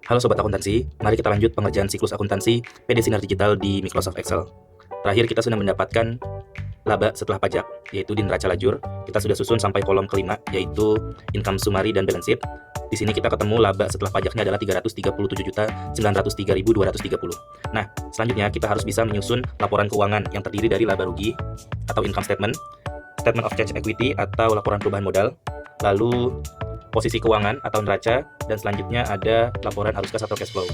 Halo Sobat Akuntansi, mari kita lanjut pengerjaan siklus akuntansi PD Sinar Digital di Microsoft Excel. Terakhir kita sudah mendapatkan laba setelah pajak, yaitu di neraca lajur. Kita sudah susun sampai kolom kelima, yaitu income summary dan balance sheet. Di sini kita ketemu laba setelah pajaknya adalah 337.903.230. Nah, selanjutnya kita harus bisa menyusun laporan keuangan yang terdiri dari laba rugi atau income statement, statement of change equity atau laporan perubahan modal, lalu posisi keuangan atau neraca, dan selanjutnya ada laporan arus kas atau cash flow.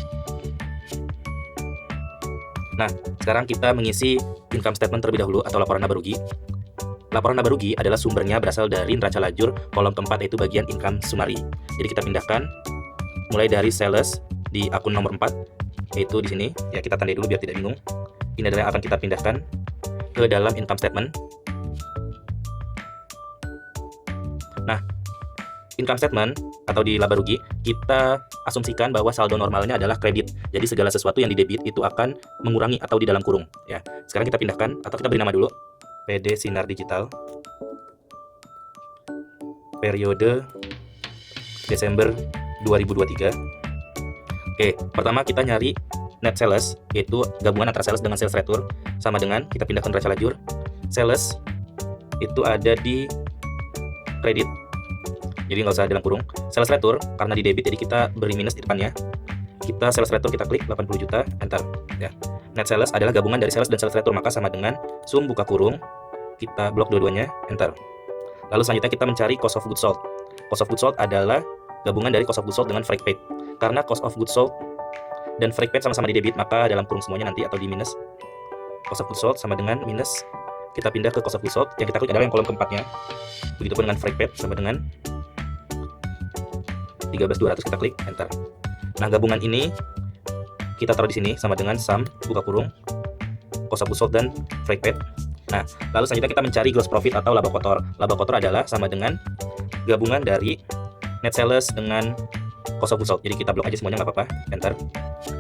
Nah, sekarang kita mengisi income statement terlebih dahulu atau laporan laba rugi. Laporan laba rugi adalah sumbernya berasal dari neraca lajur kolom keempat, yaitu bagian income summary. Jadi kita pindahkan mulai dari sales di akun nomor 4, yaitu di sini. Ya, kita tandai dulu biar tidak bingung. Ini adalah yang akan kita pindahkan ke dalam income statement. Nah, income statement atau di laba rugi, kita asumsikan bahwa saldo normalnya adalah kredit. Jadi segala sesuatu yang didebit itu akan mengurangi atau di dalam kurung. Ya, sekarang kita pindahkan atau kita beri nama dulu. PD Sinar Digital. Periode Desember 2023. Oke, pertama kita nyari net sales, yaitu gabungan antara sales dengan sales retur, sama dengan kita pindahkan neraca lajur. Sales itu ada di kredit, jadi nggak usah dalam kurung. Sales retur karena di debit, jadi kita beri minus di depannya. Kita sales retur, kita klik 80 juta, enter. Ya. Net sales adalah gabungan dari sales dan sales retur, maka sama dengan sum buka kurung, kita blok dua-duanya, enter. Lalu selanjutnya kita mencari cost of goods sold. Cost of goods sold adalah gabungan dari cost of goods sold dengan freight paid. Karena cost of goods sold dan freight paid sama-sama di debit, maka dalam kurung semuanya nanti atau di minus. Cost of goods sold sama dengan minus, kita pindah ke cost of goods sold. Yang kita klik adalah yang kolom keempatnya. Begitupun dengan freight paid sama dengan 13.200, kita klik enter. Nah, gabungan ini kita taruh di sini sama dengan sum buka kurung cost of goods sold dan freight paid. Nah, lalu selanjutnya kita mencari gross profit atau laba kotor. Laba kotor adalah sama dengan gabungan dari net sales dengan cost of goods sold. Jadi kita blok aja semuanya, nggak apa-apa, enter.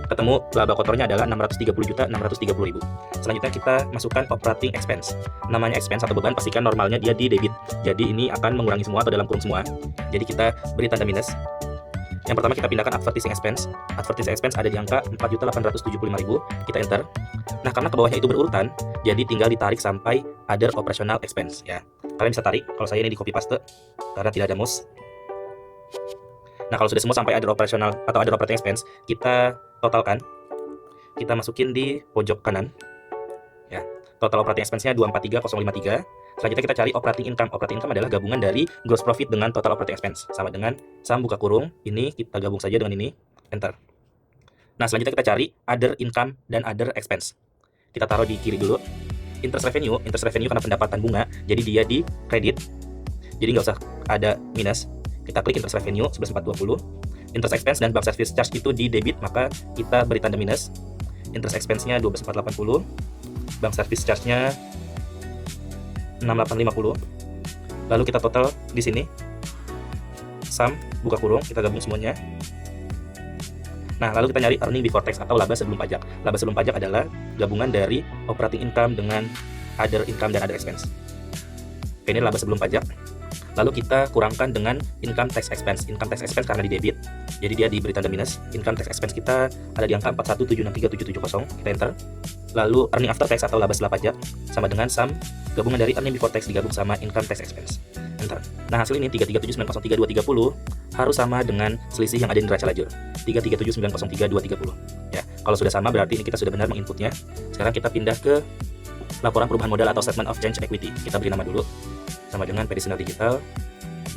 Ketemu laba kotornya adalah 630.630.000. Selanjutnya kita masukkan operating expense. Namanya expense atau beban, pastikan normalnya dia di debit. Jadi ini akan mengurangi semua atau dalam kurung semua. Jadi kita beri tanda minus. Yang pertama kita pindahkan advertising expense. Advertising expense ada di angka 4.875.000. Kita enter. Nah, karena ke bawahnya itu berurutan, jadi tinggal ditarik sampai other operational expense. Ya, kalian bisa tarik. Kalau saya ini di copy paste karena tidak ada mouse. Nah, kalau sudah semua sampai other operational atau other operating expense, kita totalkan. Kita masukin di pojok kanan. Ya, total operating expense-nya 243.053. Selanjutnya kita cari operating income. Operating income adalah gabungan dari gross profit dengan total operating expense. Sama dengan sum buka kurung, ini kita gabung saja dengan ini, enter. Nah, selanjutnya kita cari other income dan other expense. Kita taruh di kiri dulu. Interest revenue karena pendapatan bunga, jadi dia di kredit. Jadi nggak usah ada minus. Kita klik interest revenue 11.420. Interest expense dan bank service charge itu di debit, maka kita beri tanda minus. Interest expense-nya 12.480. Bank service charge-nya 6850. Lalu kita total di sini. Sum buka kurung, kita gabung semuanya. Nah, lalu kita nyari earning before tax atau laba sebelum pajak. Laba sebelum pajak adalah gabungan dari operating income dengan other income dan other expense. Oke, ini laba sebelum pajak. Lalu kita kurangkan dengan income tax expense. Income tax expense karena di debit, jadi dia diberi tanda minus. Income tax expense kita ada di angka 4.176.3770. Kita enter. Lalu earning after tax atau laba setelah pajak sama dengan sum gabungan dari earning before tax digabung sama income tax expense. Enter. Nah, hasil ini 337.903.230 harus sama dengan selisih yang ada di neraca lajur, 337.903.230. Ya, kalau sudah sama berarti ini kita sudah benar menginputnya. Sekarang kita pindah ke laporan perubahan modal atau statement of change equity. Kita beri nama dulu sama dengan PD Sinar Digital.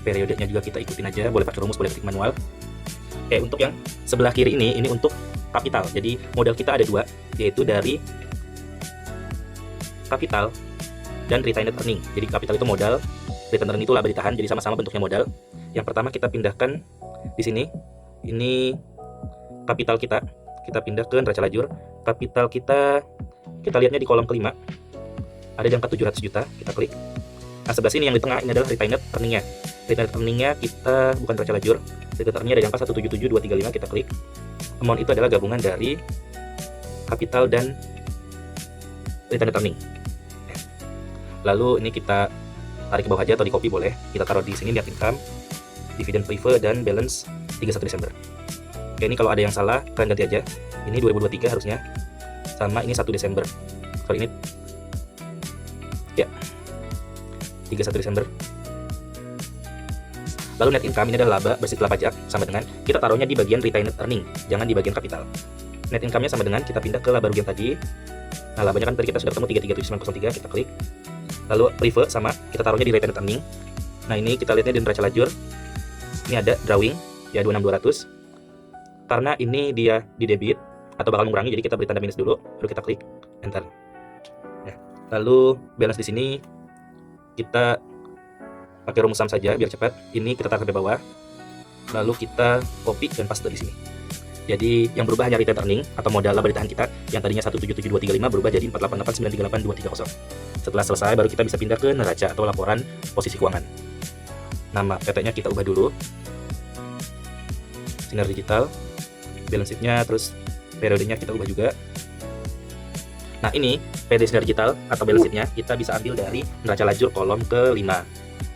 Periodenya juga kita ikutin aja, boleh pakai rumus, boleh ketik manual. Oke, untuk yang sebelah kiri ini untuk kapital. Jadi modal kita ada dua, yaitu dari kapital dan retained earning. Jadi kapital itu modal, retained earning itu laba ditahan, jadi sama-sama bentuknya modal. Yang pertama kita pindahkan di sini. Ini kapital kita pindah ke neraca lajur. Kapital kita lihatnya di kolom kelima. Ada di angka 700 juta, kita klik. Nah, sebelah sini yang di tengah ini adalah retained earning-nya. Retained earning-nya kita bukan neraca lajur. Retained earning-nya ada di angka 177.235, kita klik. Amount itu adalah gabungan dari kapital dan retained earning. Lalu ini kita tarik ke bawah aja atau di copy boleh. Kita taruh di sini, lihat income, dividend prefer dan balance 31 Desember. Oke, ini kalau ada yang salah kalian ganti aja. Ini 2023 harusnya, sama ini 1 Desember. Sorry, ini ya 31 Desember. Lalu net income ini adalah laba bersih setelah pajak, sama dengan kita taruhnya di bagian retained earning, jangan di bagian kapital. Net income-nya sama dengan kita pindah ke laba rugi yang tadi. Nah, labanya kan tadi kita sudah ketemu 337903, kita klik. Lalu prefer sama kita taruhnya di retained earning. Nah, ini kita lihatnya di neraca lajur. Ini ada drawing ya 26200. Karena ini dia di debit atau bakal mengurangi, jadi kita beri tanda minus dulu, baru kita klik enter. Ya. Lalu balance di sini kita pakai rumus sum saja biar cepat. Ini kita taruh sampai bawah. Lalu kita copy dan paste di sini. Jadi yang berubah hanya retained earning atau modal laba ditahan kita yang tadinya 177.235 berubah jadi 488.938.230. Setelah selesai baru kita bisa pindah ke neraca atau laporan posisi keuangan. Nama PT-nya kita ubah dulu. Sinar Digital. Balance sheet-nya terus periodenya kita ubah juga. Nah, ini PD Sinar Digital atau balance sheet-nya kita bisa ambil dari neraca lajur kolom ke-5.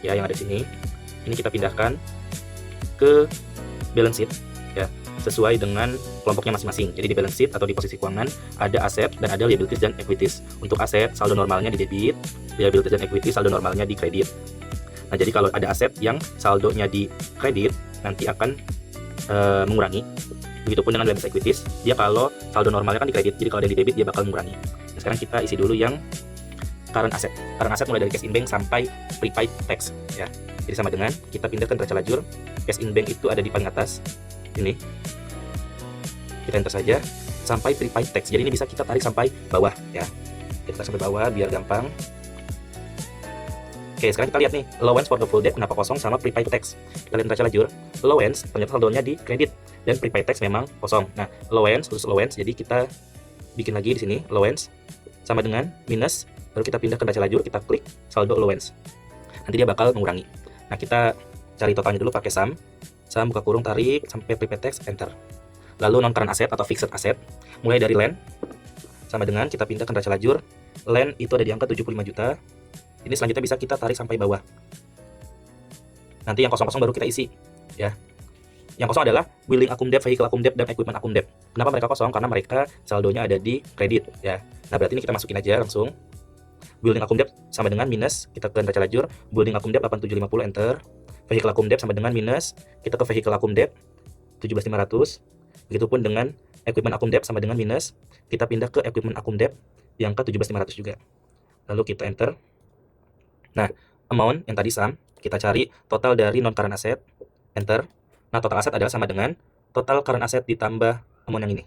Ya, yang ada di sini. Ini kita pindahkan ke balance sheet ya, sesuai dengan kelompoknya masing-masing. Jadi di balance sheet atau di posisi keuangan ada aset dan ada liabilities dan equities. Untuk aset saldo normalnya di debit, liabilities dan equity saldo normalnya di kredit. Nah, jadi kalau ada aset yang saldonya di kredit nanti akan mengurangi. Begitupun dengan liabilities equities, dia kalau saldo normalnya kan di kredit, jadi kalau ada di debit dia bakal mengurangi. Nah, sekarang kita isi dulu yang current asset. Current asset mulai dari cash in bank sampai prepaid tax ya. Jadi sama dengan kita pindah ke neraca lajur. Cash in bank itu ada di paling atas. Ini kita enter saja sampai prepaid tax. Jadi ini bisa kita tarik sampai bawah ya. Kita tarik sampai bawah biar gampang. Oke, sekarang kita lihat nih allowance for the full debt kenapa kosong sama prepaid tax. Kita lihat neraca lajur. Allowance ternyata saldonya di kredit dan prepaid tax memang kosong. Nah, allowance khusus allowance, jadi kita bikin lagi di sini allowance sama dengan minus, baru kita pindah ke neraca lajur, kita klik saldo allowance. Nanti dia bakal mengurangi. Nah, kita cari totalnya dulu pakai sum buka kurung tarik sampai prepaid tax enter. Lalu non current asset atau fixed asset mulai dari land sama dengan kita pindah ke neraca lajur. Land itu ada di angka 75 juta. Ini selanjutnya bisa kita tarik sampai bawah. Nanti yang kosong-kosong baru kita isi ya. Yang kosong adalah building account debt, vehicle account debt, dan equipment account debt. Kenapa mereka kosong? Karena mereka saldonya ada di kredit ya. Nah, berarti ini kita masukin aja langsung. Building account debt sama dengan minus, kita ke neraca lajur. Building account debt 8750 enter. Vehicle account debt sama dengan minus, kita ke vehicle account debt 17.500. Begitupun dengan equipment account debt sama dengan minus, kita pindah ke equipment account debt di angka 17.500 juga. Lalu kita enter. Nah, amount yang tadi sum, kita cari total dari non current asset, enter. Nah, total aset adalah sama dengan total current asset ditambah amount yang ini.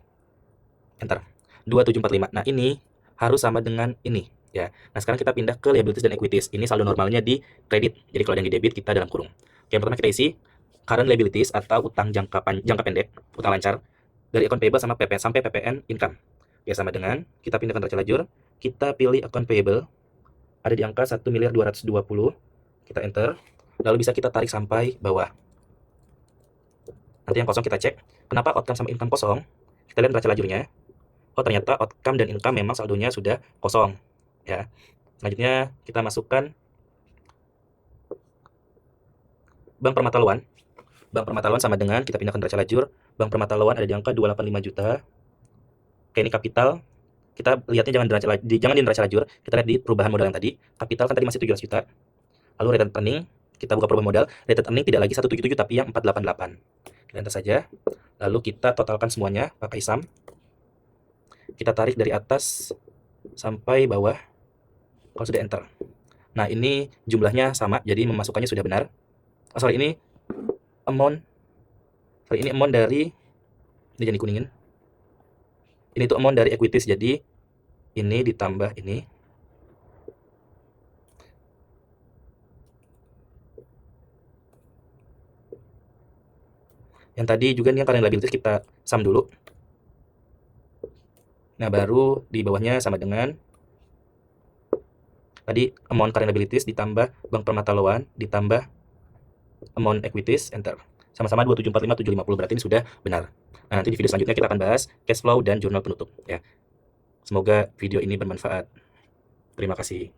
Enter. 2745. Nah, ini harus sama dengan ini ya. Nah, sekarang kita pindah ke liabilities dan equities. Ini saldo normalnya di kredit. Jadi kalau ada yang di debit kita dalam kurung. Oke, yang pertama kita isi current liabilities atau utang jangka pendek, utang lancar dari account payable sama PP sampai PPN income. Ya, sama dengan kita pindah ke neraca lajur, kita pilih account payable ada di angka 1.220.000. Kita enter. Lalu bisa kita tarik sampai bawah. Nanti yang kosong kita cek. Kenapa outcome sama income kosong? Kita lihat neraca lajurnya. Oh, ternyata outcome dan income memang saldonya sudah kosong ya. Selanjutnya kita masukkan Bank Permata Loan. Bank Permata Loan sama dengan kita pindah ke neraca lajur. Bank Permata Loan ada di angka 285 juta. Oke, ini kapital. Kita lihatnya jangan di neraca lajur. Kita lihat di perubahan modal yang tadi. Kapital kan tadi masih 17 juta. Lalu retained earning, kita buka perubahan modal. Retained earning tidak lagi 177 tapi yang 488. Kita enter saja. Lalu kita totalkan semuanya pakai sum. Kita tarik dari atas sampai bawah. Kalau sudah enter. Nah, ini jumlahnya sama, jadi memasukkannya sudah benar. Ini amount dari ini jangan dikuningin. Ini tuh amount dari equities, jadi ini ditambah ini. Yang tadi juga nih yang current liabilities kita sum dulu. Nah, baru di bawahnya sama dengan tadi amount current liabilities ditambah Bank Permata Loan ditambah amount equities, enter. Sama-sama 2745750, berarti ini sudah benar. Nah, nanti di video selanjutnya kita akan bahas cash flow dan jurnal penutup ya. Semoga video ini bermanfaat. Terima kasih.